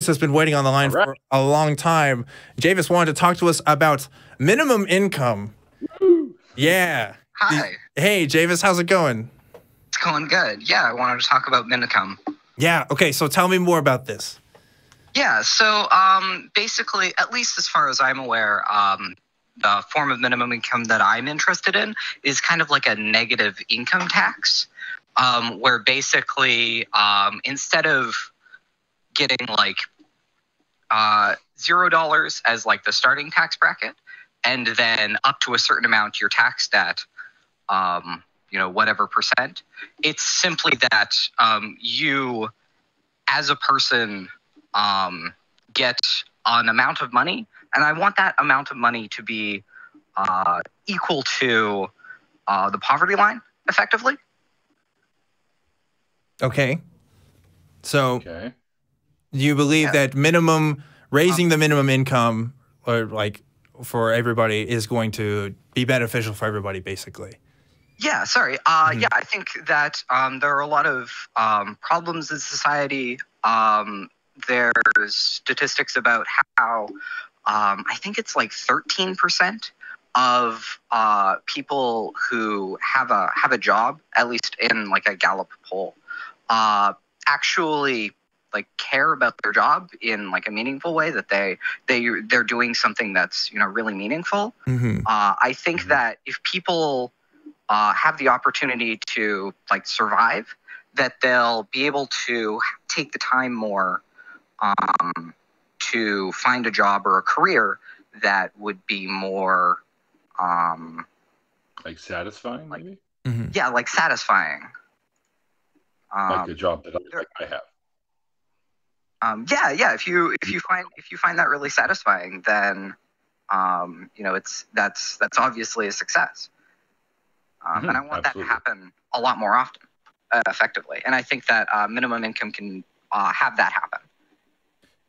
has been waiting on the line for a long time. Jayvis wanted to talk to us about minimum income. Woo. Yeah. Hi. Hey, Jayvis, how's it going? It's going good. Yeah, I wanted to talk about income. Yeah. Okay. So tell me more about this. Yeah. So basically, at least as far as I'm aware, the form of minimum income that I'm interested in is kind of like a negative income tax, where basically instead of getting like $0 as like the starting tax bracket, and then up to a certain amount you're taxed at, whatever percent. It's simply that you, as a person, get an amount of money, and I want that amount of money to be equal to the poverty line, effectively. Okay. So you believe that raising the minimum income, or like for everybody, is going to be beneficial for everybody, basically? Yeah, sorry. Yeah, I think that there are a lot of problems in society. There's statistics about how I think it's like 13% of people who have a job, at least in like a Gallup poll, actually like care about their job in like a meaningful way, that they're doing something that's really meaningful. I think that if people have the opportunity to like survive, that they'll be able to take the time more to find a job or a career that would be more like satisfying, maybe. Yeah, like satisfying. Like a job that I have. Yeah. If you find that really satisfying, then that's obviously a success. And I want that to happen a lot more often, effectively. And I think that minimum income can have that happen.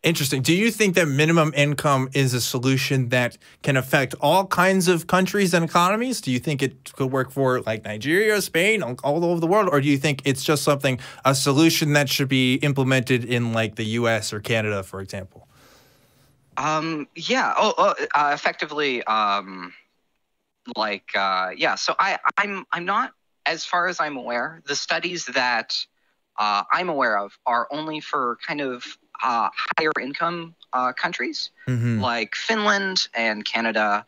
Interesting. Do you think that minimum income is a solution that can affect all kinds of countries and economies? Do you think it could work for like Nigeria, Spain, all over the world? Or do you think it's just a solution that should be implemented in like the US or Canada, for example? Yeah. Effectively, So I'm not, as far as I'm aware, the studies that I'm aware of are only for kind of higher income countries like Finland and Canada.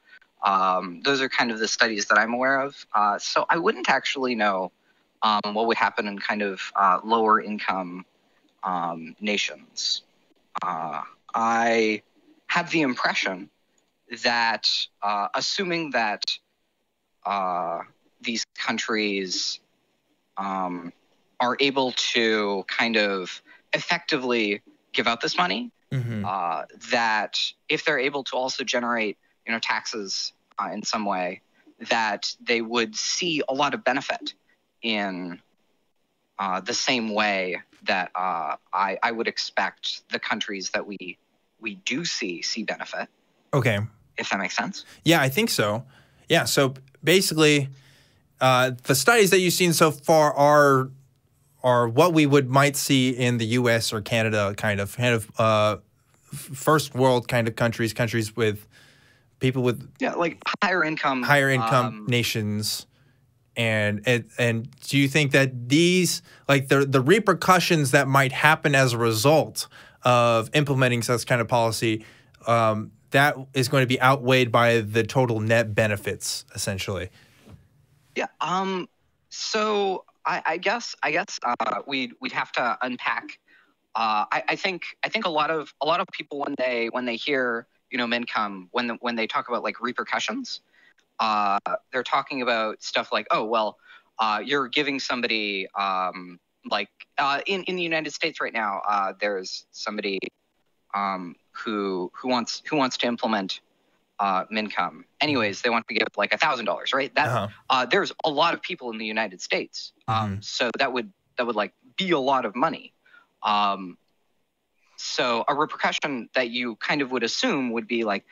Those are kind of the studies that I'm aware of. So I wouldn't actually know what would happen in kind of lower income nations. I have the impression that assuming that these countries are able to kind of effectively give out this money, that if they're able to also generate, taxes in some way, that they would see a lot of benefit in the same way that I would expect the countries that we do see benefit. Okay. If that makes sense. Yeah, I think so. Yeah, so basically, the studies that you've seen so far are what we might see in the U.S. or Canada, kind of first world kind of countries with people with like higher income nations. And do you think that these, like the repercussions that might happen as a result of implementing such kind of policy, that is going to be outweighed by the total net benefits, essentially? Yeah. So I guess we'd have to unpack. I think a lot of people when they hear income, when they talk about like repercussions, they're talking about stuff like, oh well, you're giving somebody like in the United States right now, there's somebody who wants to implement income. Anyways, they want to give like $1,000, right? That there's a lot of people in the United States, so that would like be a lot of money. So a repercussion that you kind of would assume would be like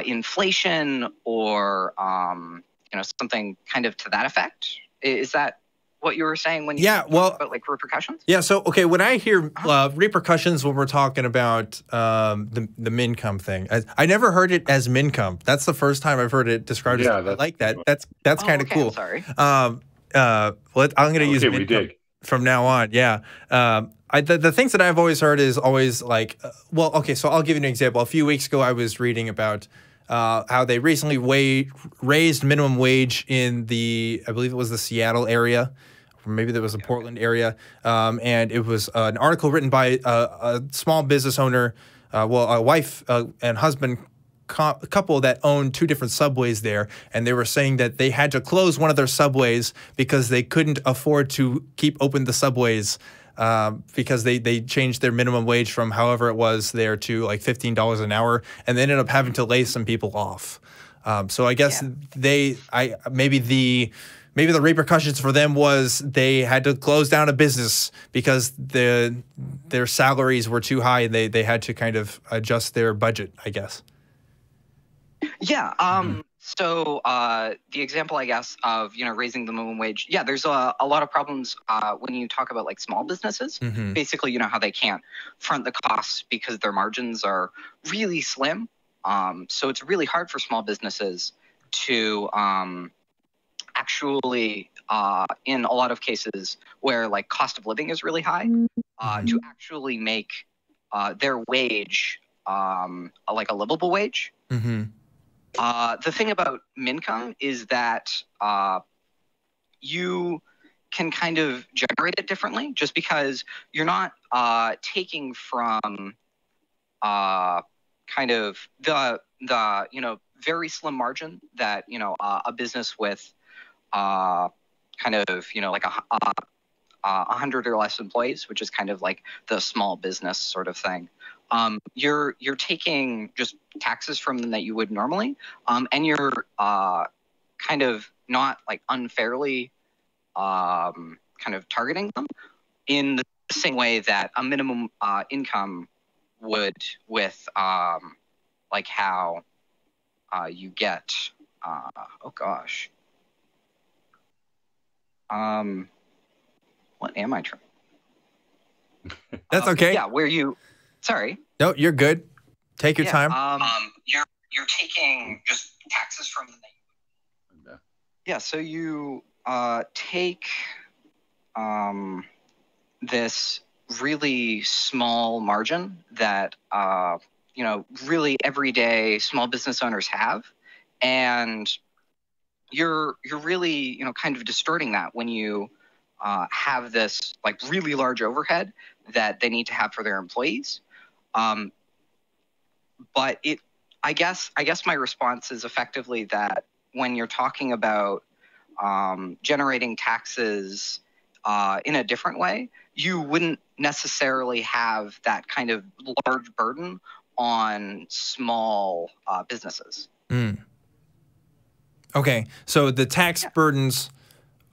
inflation or something kind of to that effect. Is that what you were saying when you talk about like repercussions? Yeah. So okay, when I hear repercussions when we're talking about the mincome thing, I never heard it as mincome. That's the first time I've heard it described. I like that. That's kind of cool. I'm sorry. I'm going to use mincome from now on. Yeah. The things that I've always heard is always like, so I'll give you an example. A few weeks ago, I was reading about how they recently raised minimum wage in I believe it was the Seattle area, or maybe there was a Portland area, and it was an article written by a small business owner, a wife and husband couple that owned two different subways there, and they were saying that they had to close one of their subways because they couldn't afford to keep open the subways. Because they changed their minimum wage from however it was there to like $15 an hour, and they ended up having to lay some people off. So I guess maybe the repercussions for them was they had to close down a business because their salaries were too high, and they had to kind of adjust their budget, I guess. Yeah. So the example, I guess, of raising the minimum wage. Yeah, there's a lot of problems when you talk about like small businesses. Mm-hmm. Basically, how they can't front the costs because their margins are really slim. So it's really hard for small businesses to actually, in a lot of cases where like cost of living is really high, to actually make their wage like a livable wage. Mm-hmm. The thing about mincome is that you can kind of generate it differently, just because you're not taking from kind of the very slim margin that a business with kind of like 100 or less employees, which is kind of like the small business sort of thing. You're taking just taxes from them that you would normally, and you're kind of not like unfairly kind of targeting them in the same way that a minimum income would with like how you get what am I trying? That's okay. Yeah, sorry. No, you're good. Take your time. You're taking just taxes from them. Yeah, so you take this really small margin that really everyday small business owners have, and you're really kind of distorting that when you have this like really large overhead that they need to have for their employees. But I guess my response is effectively that when you're talking about generating taxes in a different way, you wouldn't necessarily have that kind of large burden on small businesses. Mm. Okay, so the tax burdens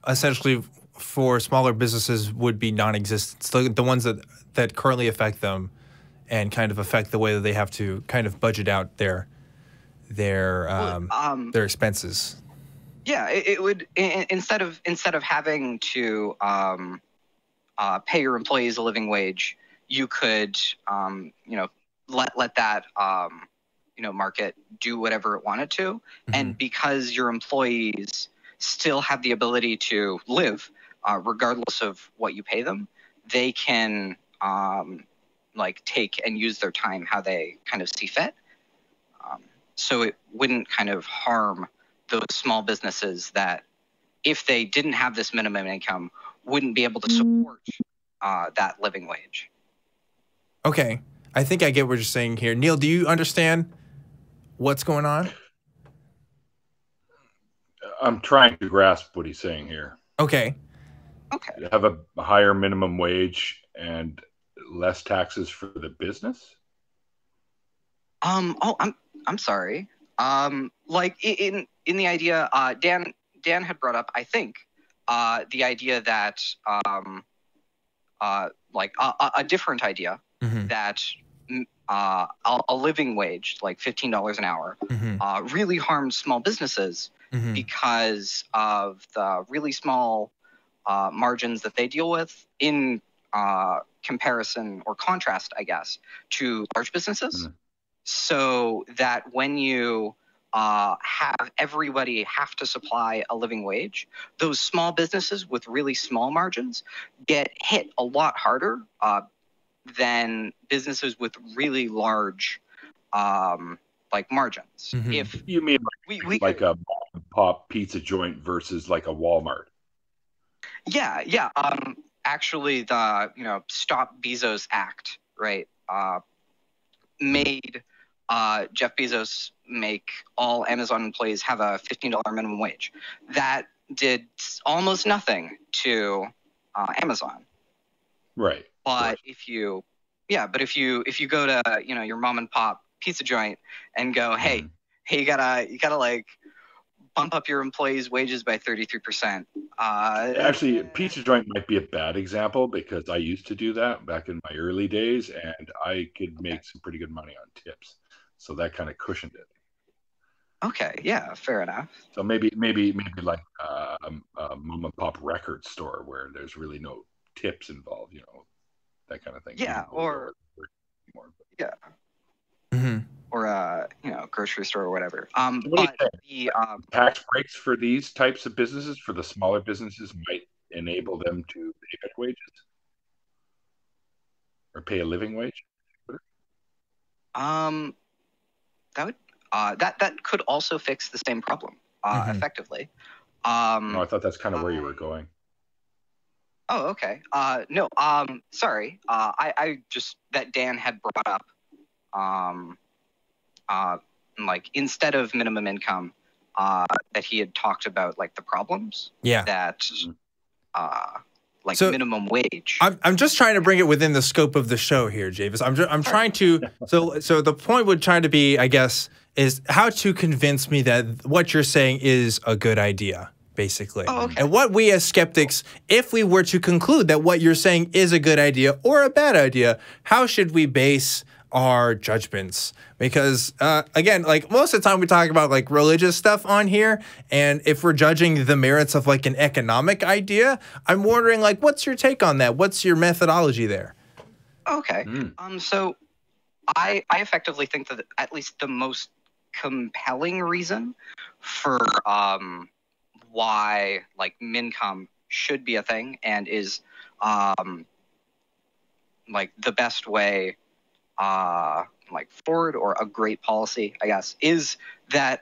essentially for smaller businesses would be non-existent. So the ones that currently affect them and kind of affect the way that they have to kind of budget out their expenses. Yeah, it would instead of having to pay your employees a living wage, you could let that market do whatever it wanted to, Mm-hmm. and because your employees still have the ability to live regardless of what you pay them, they can take and use their time how they kind of see fit. So it wouldn't kind of harm those small businesses that, if they didn't have this minimum income, wouldn't be able to support that living wage. Okay. I think I get what you're saying here. Neil, do you understand what's going on? I'm trying to grasp what he's saying here. Okay. You have a higher minimum wage and less taxes for the business? I'm sorry. Like in the idea, Dan had brought up, I think, the idea that like a different idea, mm-hmm. that a living wage, like $15 an hour, mm-hmm. Really harms small businesses, mm-hmm. because of the really small margins that they deal with in comparison or contrast, I guess, to large businesses. Mm. So that when you have everybody have to supply a living wage, those small businesses with really small margins get hit a lot harder than businesses with really large like margins. Mhm. If You mean we like a mom and pop pizza joint versus like a Walmart? yeah. Actually, the Stop Bezos Act, right, made Jeff Bezos make all Amazon employees have a $15 minimum wage. That did almost nothing to Amazon. Right. But if you go to your mom and pop pizza joint and go, hey, you gotta like bump up your employees' wages by 33%. Actually, pizza joint might be a bad example because I used to do that back in my early days, and I could make some pretty good money on tips. So that kind of cushioned it. Okay, yeah, fair enough. So maybe like a mom and pop record store where there's really no tips involved, that kind of thing. Yeah, or yeah. Mm-hmm. Or a grocery store or whatever. What But do you the tax breaks for these types of businesses, for the smaller businesses, might enable them to pay better wages or pay a living wage. that would that could also fix the same problem effectively. No, I thought that's kind of where you were going. Oh, okay. No, sorry. I just that Dan had brought up like instead of minimum income, that he had talked about like the problems. Yeah. That like So- minimum wage. I'm just trying to bring it within the scope of the show here, Jayvis. I'm trying to so the point would try to be, I guess, is how to convince me that what you're saying is a good idea, basically. Oh, okay. And what we as skeptics, if we were to conclude that what you're saying is a good idea or a bad idea, how should we base our judgments? Because again, like most of the time we talk about like religious stuff on here, and if we're judging the merits of like an economic idea, I'm wondering like, what's your take on that? What's your methodology there? Okay. So I effectively think that at least the most compelling reason for why like mincome should be a thing and is like the best way like forward, or a great policy, I guess, is that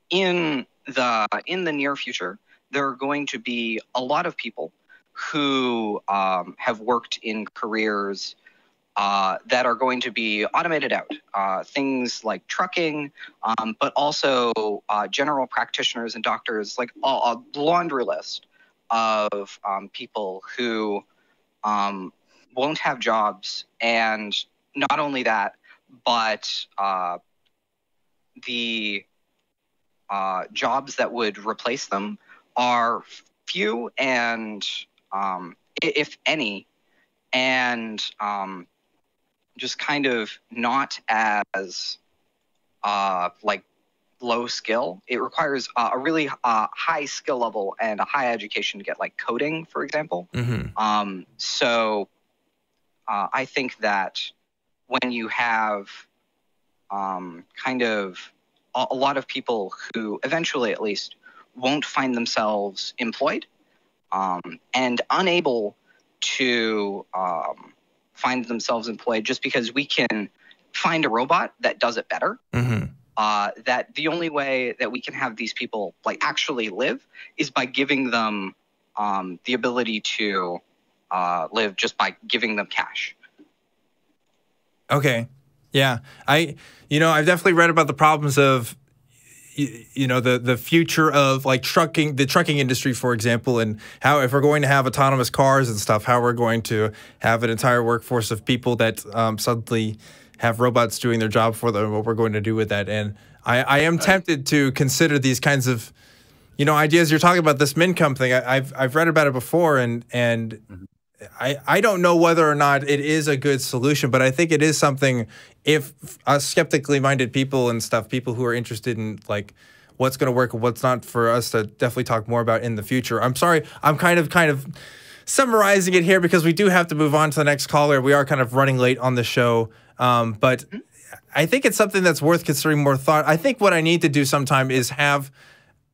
in the near future there are going to be a lot of people who have worked in careers that are going to be automated out. Things like trucking, but also general practitioners and doctors, like a laundry list of people who won't have jobs. And not only that, but the jobs that would replace them are few and, if any, and just kind of not as like low skill. It requires a really high skill level and a high education to get like coding, for example. Mm-hmm. So I think that when you have kind of a lot of people who eventually at least won't find themselves employed and unable to find themselves employed just because we can find a robot that does it better. Mm-hmm. That the only way that we can have these people like actually live is by giving them the ability to live just by giving them cash. Okay. Yeah. I've definitely read about the problems of, the future of like the trucking industry, for example, and how if we're going to have autonomous cars and stuff, how we're going to have an entire workforce of people that suddenly have robots doing their job for them, what we're going to do with that. And I am tempted to consider these kinds of, ideas. You're talking about this mincome thing. I've read about it before, and I don't know whether or not it is a good solution, but I think it is something if skeptically minded people and stuff, people who are interested in like what's going to work and what's not for us to definitely talk more about in the future. I'm sorry, I'm kind of summarizing it here because we do have to move on to the next caller. We are kind of running late on the show, but I think it's something that's worth considering more thought. I think what I need to do sometime is have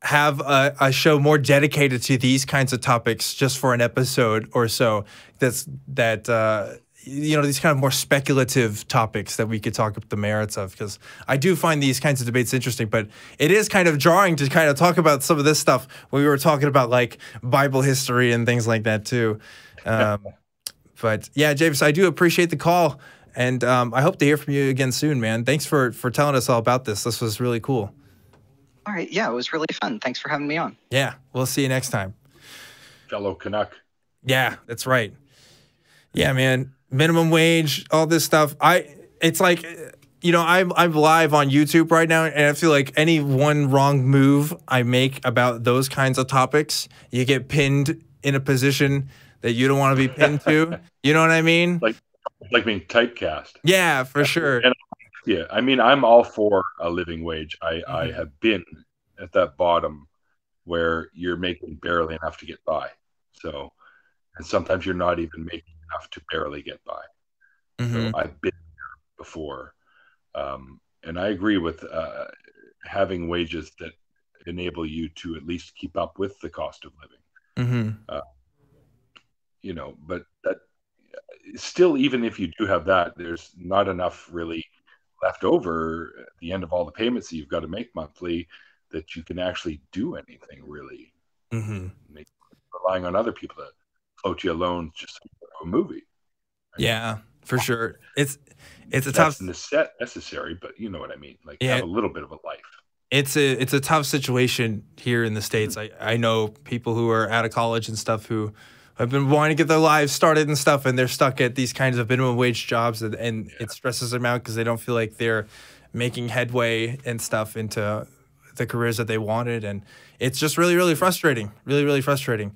a show more dedicated to these kinds of topics just for an episode or so. These kind of more speculative topics that we could talk about the merits of, because I do find these kinds of debates interesting, but it is kind of jarring to kind of talk about some of this stuff when we were talking about like Bible history and things like that too. But yeah, Jayvis, I do appreciate the call, and I hope to hear from you again soon, man. Thanks for telling us all about this. This was really cool. All right. Yeah, it was really fun. Thanks for having me on. Yeah, we'll see you next time. Fellow Canuck. Yeah, that's right. Yeah, man. Minimum wage, all this stuff. It's like, I'm live on YouTube right now, and I feel like any one wrong move I make about those kinds of topics, you get pinned in a position that you don't want to be pinned to. You know what I mean? Like being typecast. Yeah, for sure. And yeah, I mean, I'm all for a living wage. I have been at that bottom where you're making barely enough to get by. So, and sometimes you're not even making enough to barely get by. So I've been there before. And I agree with having wages that enable you to at least keep up with the cost of living. But that still, even if you do have that, there's not enough really left over at the end of all the payments that you've got to make monthly that you can actually do anything really. Relying on other people to float you a loan just to go to a movie. Right? Yeah, for sure. It's a tough necessary, but you know what I mean. Like, have a little bit of a life. It's a tough situation here in the States. I know people who are out of college and stuff who have been wanting to get their lives started and stuff, and they're stuck at these kinds of minimum wage jobs, and it stresses them out because they don't feel like they're making headway and stuff into the careers that they wanted, and it's just really, really frustrating. Really, really frustrating.